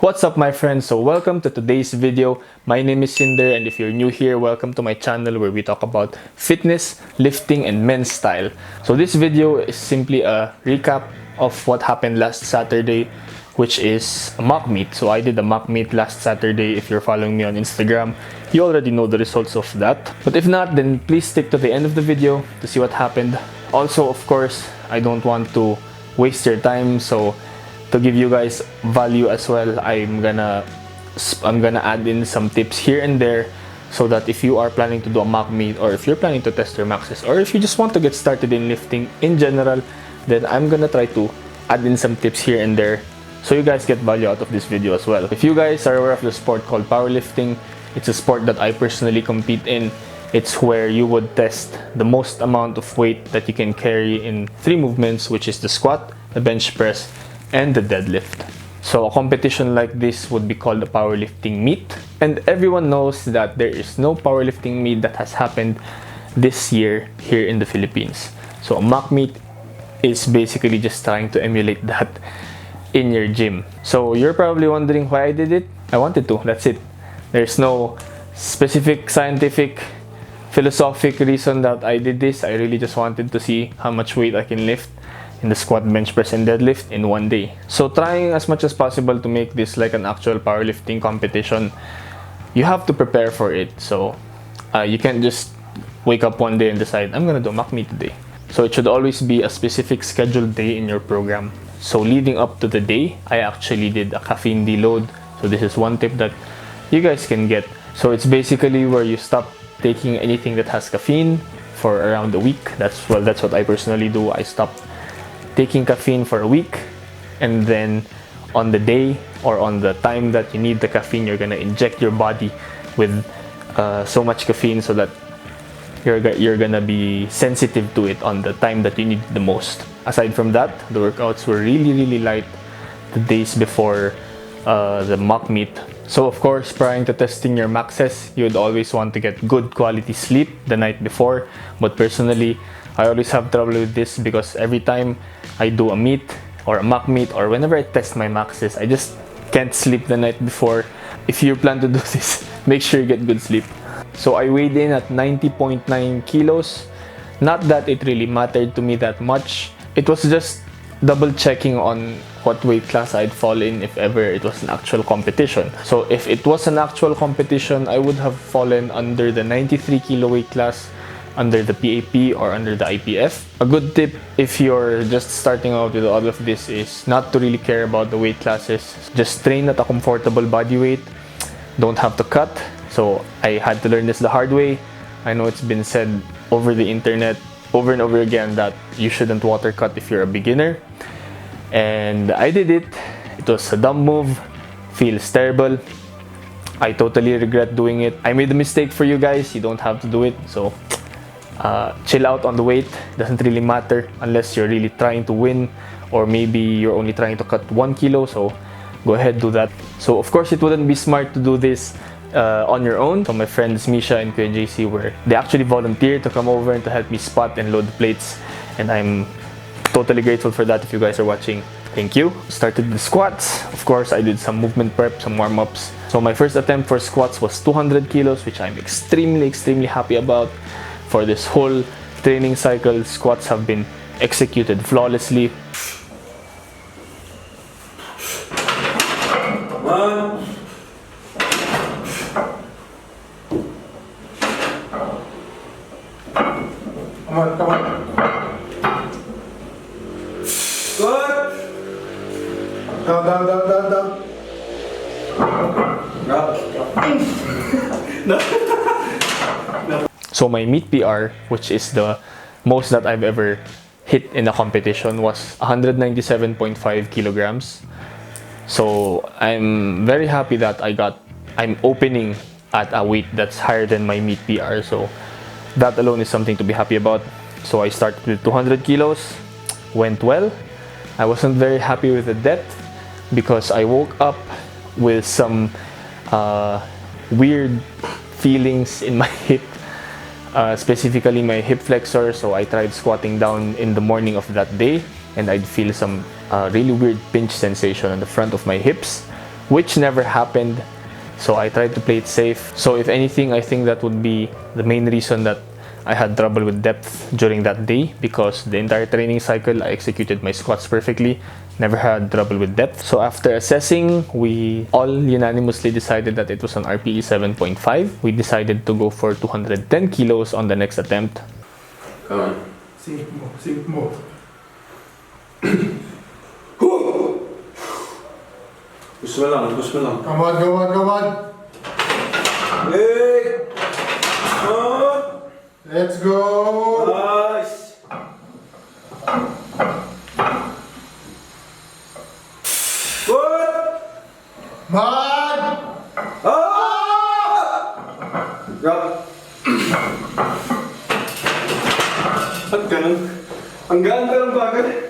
What's up my friends? So welcome to today's video. My name is Cinder, and if you're new here, welcome to my channel where we talk about fitness, lifting, and men's style. So this video is simply a recap of what happened last Saturday, which is a mock meet. So I did a mock meet last Saturday. If you're following me on Instagram, you already know the results of that. But if not, then please stick to the end of the video to see what happened. Also, of course, I don't want to waste your time, so to give you guys value as well, I'm gonna add in some tips here and there, so that if you are planning to do a mock meet, or if you're planning to test your maxes, or if you just want to get started in lifting in general, then I'm gonna try to add in some tips here and there so you guys get value out of this video as well. If you guys are aware of the sport called powerlifting, it's a sport that I personally compete in. It's where you would test the most amount of weight that you can carry in 3 movements, which is the squat, the bench press, and the deadlift. So a competition like this would be called a powerlifting meet, and everyone knows that there is no powerlifting meet that has happened this year here in the Philippines. So a mock meet is basically just trying to emulate that in your gym. So you're probably wondering why I did it. I wanted to, that's it. There's no specific scientific philosophic reason that I did this. I really just wanted to see how much weight I can lift in the squat, bench press, and deadlift in one day. So trying as much as possible to make this like an actual powerlifting competition, you have to prepare for it. So you can't just wake up one day and decide, I'm gonna do a mock meet today. So it should always be a specific scheduled day in your program. So leading up to the day, I actually did a caffeine deload. So this is one tip that you guys can get. So it's basically where you stop taking anything that has caffeine for around a week. That's what I personally do. I stop taking caffeine for a week, and then on the day or on the time that you need the caffeine, you're gonna inject your body with so much caffeine so that you're gonna be sensitive to it on the time that you need it the most. Aside from that, the workouts were really light the days before the mock meet. So of course, prior to testing your maxes, you would always want to get good quality sleep the night before. But personally, I always have trouble with this because every time I do a meet or a mock meet, or whenever I test my maxes, I just can't sleep the night before. If you plan to do this, make sure you get good sleep. So I weighed in at 90.9 kilos. Not that it really mattered to me that much. It was just double checking on what weight class I'd fall in if ever it was an actual competition. So if it was an actual competition, I would have fallen under the 93 kilo weight class, under the PAP, or under the IPF. A good tip if you're just starting out with all of this is not to really care about the weight classes. Just train at a comfortable body weight. Don't have to cut. So I had to learn this the hard way. I know it's been said over the internet over and over again that you shouldn't water cut if you're a beginner. And I did it. It was a dumb move. Feels terrible. I totally regret doing it. I made a mistake for you guys. You don't have to do it. So chill out on the weight. Doesn't really matter unless you're really trying to win, or maybe you're only trying to cut 1 kilo. So go ahead, do that. So of course, it wouldn't be smart to do this on your own. So my friends Misha and Kuya JC they actually volunteered to come over and to help me spot and load the plates, and I'm totally grateful for that. If you guys are watching, thank you. Started the squats. Of course, I did some movement prep, some warm-ups. So my first attempt for squats was 200 kilos, which I'm extremely happy about. For this whole training cycle, squats have been executed flawlessly. One. Come on. Good. Down. No. So my meet PR, which is the most that I've ever hit in a competition, was 197.5 kilograms. So I'm very happy that I'm opening at a weight that's higher than my meet PR. So that alone is something to be happy about. So I started with 200 kilos, went well. I wasn't very happy with the depth because I woke up with some weird feelings in my hip, specifically my hip flexor. So I tried squatting down in the morning of that day, and I'd feel some really weird pinch sensation on the front of my hips, which never happened. So I tried to play it safe. So if anything, I think that would be the main reason that I had trouble with depth during that day, because the entire training cycle I executed my squats perfectly, never had trouble with depth. So after assessing, we all unanimously decided that it was an RPE 7.5. We decided to go for 210 kilos on the next attempt. Come on. Sink mo. Push mo lang, push mo lang. Come on, come on, come on. Hey! Let's go! Nice! Good! Man! Drop! Ba't ganun? Ang gaan ka ng bagay.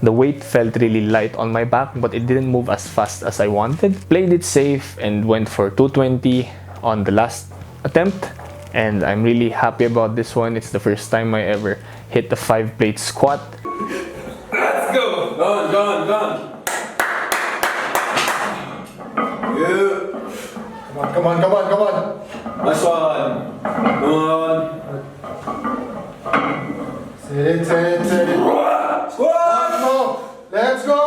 The weight felt really light on my back, but it didn't move as fast as I wanted. Played it safe and went for 220 on the last attempt. And I'm really happy about this one. It's the first time I ever hit the 5-plate squat. Let's go! Gone, gone, gone! Yeah! Come on, come on, come on! Nice one! Come on! Set it, set it, set it! Squat! Let's go! Let's go!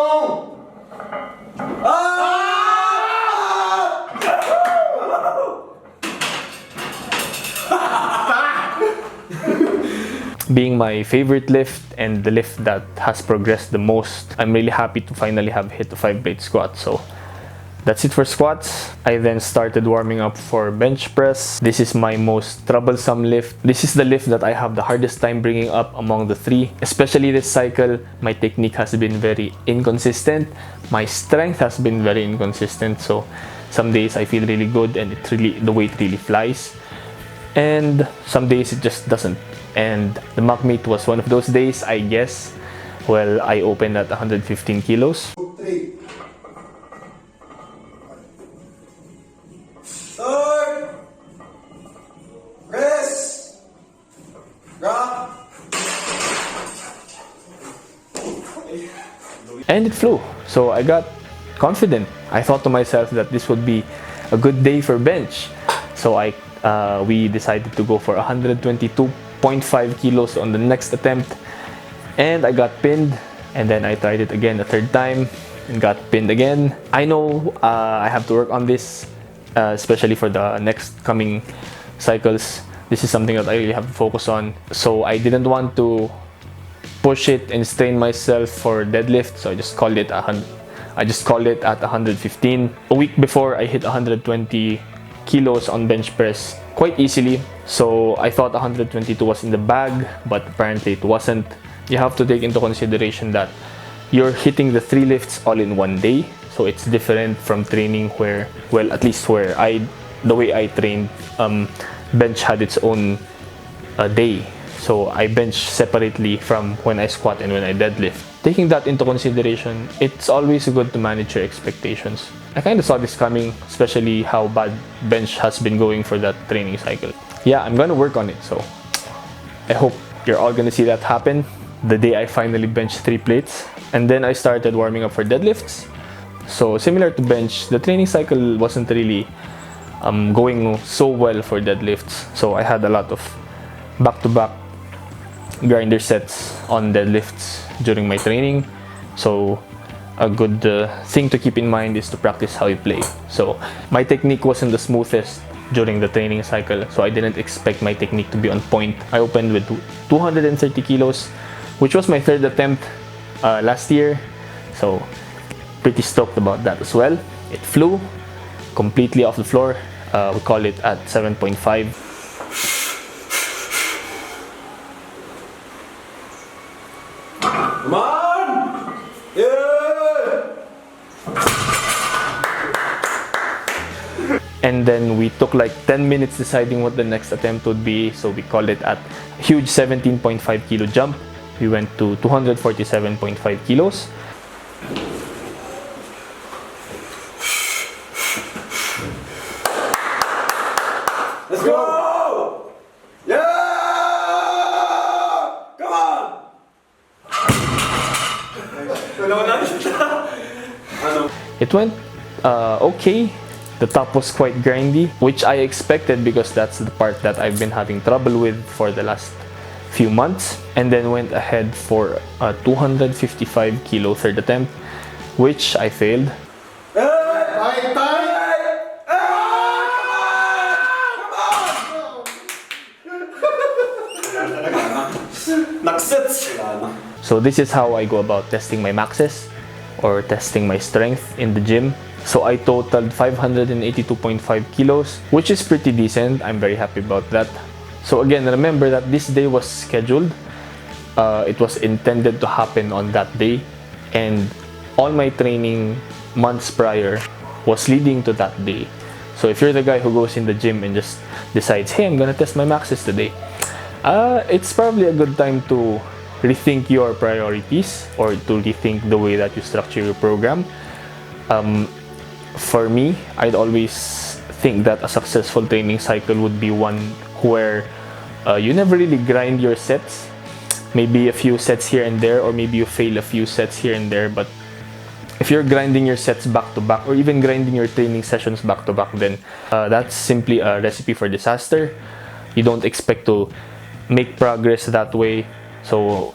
Being my favorite lift and the lift that has progressed the most, I'm really happy to finally have hit the 5-plate squat. So that's it for squats. I then started warming up for bench press. This is my most troublesome lift. This is the lift that I have the hardest time bringing up among the three. Especially this cycle, my technique has been very inconsistent. My strength has been very inconsistent. So some days I feel really good and the weight really flies. And some days it just doesn't. And the mock meet was one of those days, I guess. Well, I opened at 115 kilos. 3. Start. Press. Drop. And it flew. So I got confident. I thought to myself that this would be a good day for bench. So we decided to go for 122.5 kilos on the next attempt, and I got pinned. And then I tried it again a third time and got pinned again. I know I have to work on this, especially for the next coming cycles. This is something that I really have to focus on. So I didn't want to push it and strain myself for deadlift, so I just called it at 115. A week before, I hit 120 kilos on bench press quite easily. So I thought 122 was in the bag, but apparently it wasn't. You have to take into consideration that you're hitting the 3 lifts all in one day. So it's different from training where, well, at least where the way I trained, bench had its own day. So I bench separately from when I squat and when I deadlift. Taking that into consideration, it's always good to manage your expectations. I kind of saw this coming, especially how bad bench has been going for that training cycle. Yeah, I'm gonna work on it, so I hope you're all gonna see that happen the day I finally bench 3 plates. And then I started warming up for deadlifts. So similar to bench, the training cycle wasn't really going so well for deadlifts. So I had a lot of back-to-back grinder sets on deadlifts during my training. So a good thing to keep in mind is to practice how you play. So my technique wasn't the smoothest during the training cycle, so I didn't expect my technique to be on point. I opened with 230 kilos, which was my 3rd attempt last year. So pretty stoked about that as well. It flew completely off the floor. We call it at 7.5. Come on! Yeah! And then we took like 10 minutes deciding what the next attempt would be. So we called it at a huge 17.5 kilo jump. We went to 247.5 kilos. Let's go! Yeah! Come on! It It went okay. The top was quite grindy, which I expected because that's the part that I've been having trouble with for the last few months. And then went ahead for a 255 kilo third attempt, which I failed. So this is how I go about testing my maxes or testing my strength in the gym. So I totaled 582.5 kilos, which is pretty decent. I'm very happy about that. So again, remember that this day was scheduled. It was intended to happen on that day, and all my training months prior was leading to that day. So if you're the guy who goes in the gym and just decides, hey, I'm gonna test my maxes today, it's probably a good time to rethink your priorities or to rethink the way that you structure your program. For me, I'd always think that a successful training cycle would be one where you never really grind your sets. Maybe a few sets here and there, or maybe you fail a few sets here and there. But if you're grinding your sets back to back, or even grinding your training sessions back to back, then that's simply a recipe for disaster. You don't expect to make progress that way. So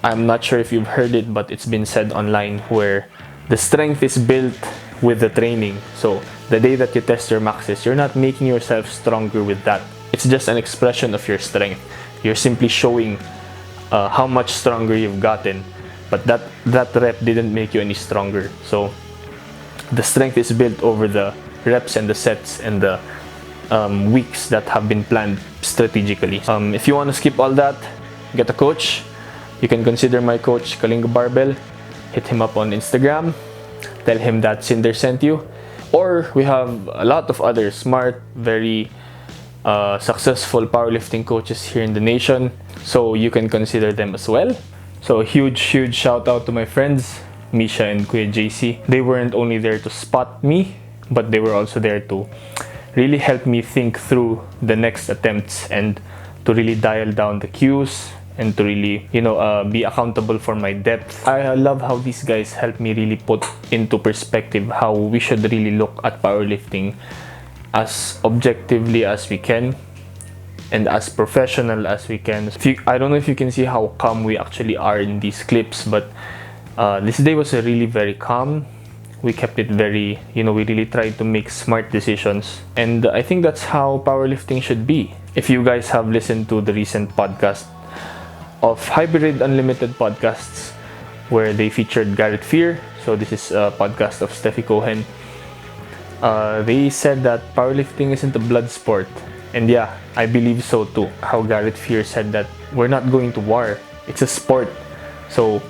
I'm not sure if you've heard it, but it's been said online where the strength is built with the training. So the day that you test your maxes, you're not making yourself stronger with that. It's just an expression of your strength. You're simply showing how much stronger you've gotten, but that rep didn't make you any stronger. So the strength is built over the reps and the sets and the weeks that have been planned strategically. If you want to skip all that, get a coach. You can consider my coach Kalinga Barbell. Hit him up on Instagram. Tell him that Cinder sent you. Or we have a lot of other smart, very successful powerlifting coaches here in the nation, so you can consider them as well. So huge shout out to my friends Misha and Kuya JC. They weren't only there to spot me, but they were also there to really help me think through the next attempts and to really dial down the cues and to really, be accountable for my depth. I love how these guys help me really put into perspective how we should really look at powerlifting as objectively as we can and as professional as we can. I don't know if you can see how calm we actually are in these clips, but this day was really very calm. We kept it very, we really tried to make smart decisions, and I think that's how powerlifting should be. If you guys have listened to the recent podcast of Hybrid Unlimited podcasts where they featured Garrett Fear, so this is a podcast of Steffi Cohen, they said that powerlifting isn't a blood sport, and yeah, I believe so too. How Garrett Fear said that we're not going to war, it's a sport. So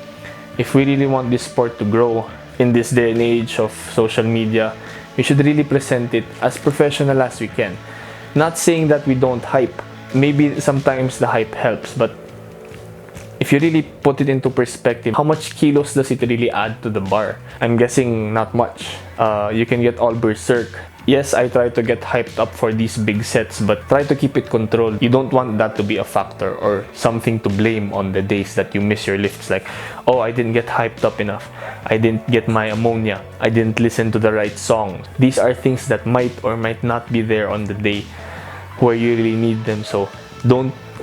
if we really want this sport to grow in this day and age of social media, we should really present it as professional as we can. Not saying that we don't hype. Maybe sometimes the hype helps, but if you really put it into perspective, how much kilos does it really add to the bar? I'm guessing not much. You can get all berserk. Yes, I try to get hyped up for these big sets, but try to keep it controlled. You don't want that to be a factor or something to blame on the days that you miss your lifts. Like, oh, I didn't get hyped up enough. I didn't get my ammonia. I didn't listen to the right song. These are things that might or might not be there on the day where you really need them. So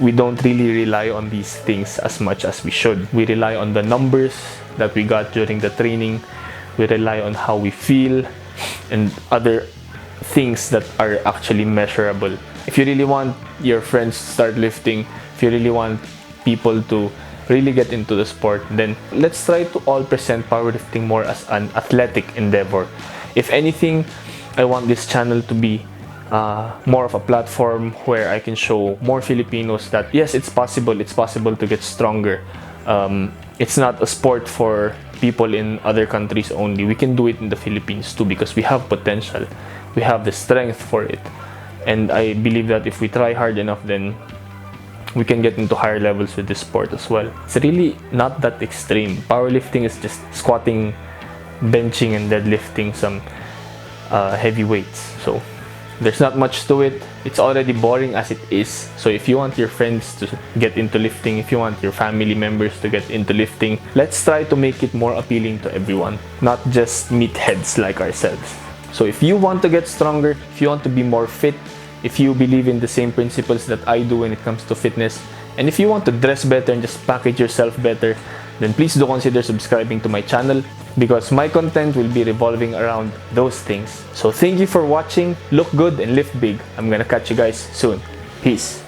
we don't really rely on these things as much as we should. We rely on the numbers that we got during the training. We rely on how we feel and other things that are actually measurable. If you really want your friends to start lifting, if you really want people to really get into the sport, then let's try to all present powerlifting more as an athletic endeavor. If anything, I want this channel to be more of a platform where I can show more Filipinos that yes, it's possible to get stronger. It's not a sport for people in other countries only. We can do it in the Philippines too because we have potential. We have the strength for it. And I believe that if we try hard enough, then we can get into higher levels with this sport as well. It's really not that extreme. Powerlifting is just squatting, benching, and deadlifting some heavy weights. So There's not much to it. It's already boring as it is. So if you want your friends to get into lifting, if you want your family members to get into lifting, let's try to make it more appealing to everyone, not just meatheads like ourselves. So if you want to get stronger, if you want to be more fit, if you believe in the same principles that I do when it comes to fitness, and if you want to dress better and just package yourself better, then please do consider subscribing to my channel, because my content will be revolving around those things. So thank you for watching. Look good and lift big. I'm gonna catch you guys soon. Peace.